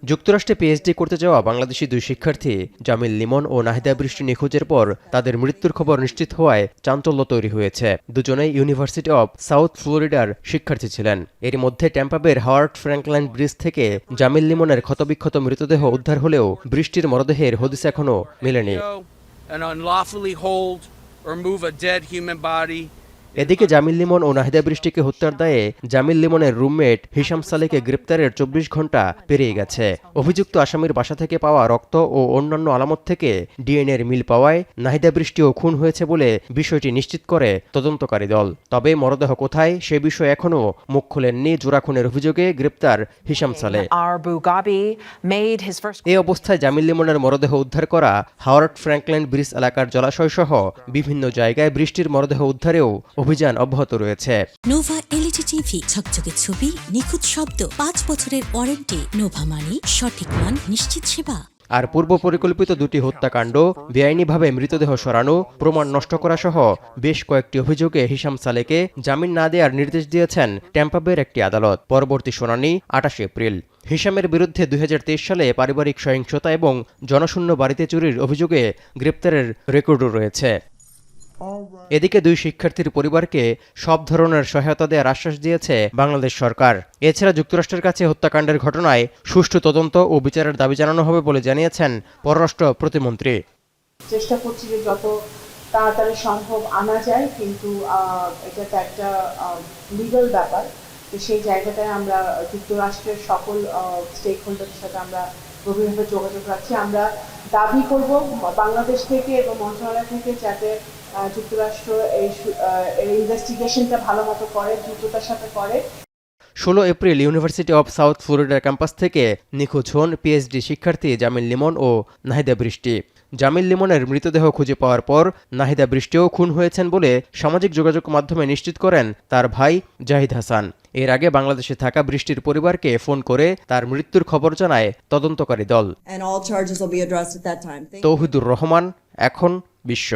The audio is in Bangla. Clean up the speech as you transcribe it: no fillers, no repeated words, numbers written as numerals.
যুক্তরাষ্ট্রে পিএইচডি করতে যাওয়া বাংলাদেশি দুই শিক্ষার্থী জামিল লিমন ও নাহিদা বৃষ্টি নিখোঁজের পর তাদের মৃত্যুর খবর নিশ্চিত হওয়ায় চাঞ্চল্য তৈরি হয়েছে। দুজনেই ইউনিভার্সিটি অব সাউথ ফ্লোরিডার শিক্ষার্থী ছিলেন। এর মধ্যে ট্যাম্পা বের হাওয়ার্ড ফ্র্যাঙ্কলাইন ব্রিজ থেকে জামিল লিমনের ক্ষতবিক্ষত মৃতদেহ উদ্ধার হলেও বৃষ্টির মরদেহের হদিস এখনো মেলেনি। এদিকে জামিল লিমন ও নাহিদা বৃষ্টিকে হত্যার দায়ে জামিল লিমনের রুমমেট হিশাম সালেকে গ্রেপ্তারের ২৪ ঘণ্টা পেরিয়ে গেছে। অভিযুক্ত আসামির বাসা থেকে পাওয়া রক্ত ও অন্যান্য আলামত থেকে ডিএনএর মিল পাওয়ায় নাহিদা বৃষ্টিও খুন হয়েছে বলে বিষয়টি নিশ্চিত করে তদন্তকারী দল। তবে মরদেহ কোথায় সে বিষয়ে এখনও মুখ খোলেননি জোড়া খুনের অভিযোগে গ্রেপ্তার হিশাম সালে। এই অবস্থায় জামিল লিমনের মরদেহ উদ্ধার করা হাওয়ার্ড ফ্র্যাঙ্কলাইন ব্রিজ এলাকার জলাশয় সহ বিভিন্ন জায়গায় বৃষ্টির মরদেহ উদ্ধারেও অভিযান অব্যাহত রয়েছে। নোভা এলইডি টিভি, ঝকঝকে ছবি, নিখুঁত শব্দ, ৫ বছরের ওয়ারেন্টি। নোভা মানে সঠিক মান, নিশ্চিত সেবা। আর পূর্ব পরিকল্পিত দুটি হত্যাকাণ্ড, বেআইনিভাবে মৃতদেহ সরানো, প্রমাণ নষ্ট করা সহ বেশ কয়েকটি অভিযোগে হিশাম সালেকে জামিন না দেওয়ার নির্দেশ দিয়েছেন ট্যাম্পা বের একটি আদালত। পরবর্তী শুনানি ২৮ এপ্রিল। হিশামের বিরুদ্ধে ২০২৩ সালে পারিবারিক সহিংসতা এবং জনশূন্য বাড়িতে চুরির অভিযোগে গ্রেপ্তারের রেকর্ডও রয়েছে। এদিকে দুই শিক্ষার্থীর পরিবারকে সব ধরনের সহায়তা দেওয়ার আশ্বাস দিয়েছে বাংলাদেশ সরকার। এছাড়া যুক্তরাষ্ট্রের কাছে হত্যাকাণ্ডের ঘটনায় সুষ্ঠু তদন্ত ও বিচারের দাবি জানানো হবে বলে জানিয়েছেন পররাষ্ট্র প্রতিমন্ত্রী। চেষ্টা করছি যে যত তাড়াতাড়ি সম্ভব আনা যায়, কিন্তু এটা তো একটা লিগাল ব্যাপার। তো সেই জায়গাটায় আমরা যুক্তরাষ্ট্রের সকল স্টেক হোল্ডারের সাথে আমরা গভীরভাবে যোগাযোগ রাখছি। আমরা দাবি করব বাংলাদেশ থেকে এবং মন্ত্রণালয় থেকে যাতে যুক্তরাষ্ট্র এই ইনভেস্টিগেশনটা ভালো মতো করে, দ্রুততার সাথে করে। ১৬ এপ্রিল ইউনিভার্সিটি অব সাউথ ফ্লোরিডার ক্যাম্পাস থেকে নিখোঁজ হন পিএইচডি শিক্ষার্থী জামিল লিমন ও নাহিদা বৃষ্টি। জামিল লিমনের মৃতদেহ খুঁজে পাওয়ার পর নাহিদা বৃষ্টিও খুন হয়েছেন বলে সামাজিক যোগাযোগ মাধ্যমে নিশ্চিত করেন তার ভাই জাহিদ হাসান। এর আগে বাংলাদেশে থাকা বৃষ্টির পরিবারকে ফোন করে তার মৃত্যুর খবর জানায় তদন্তকারী দল। তৌহিদুর রহমান, এখন বিশ্ব।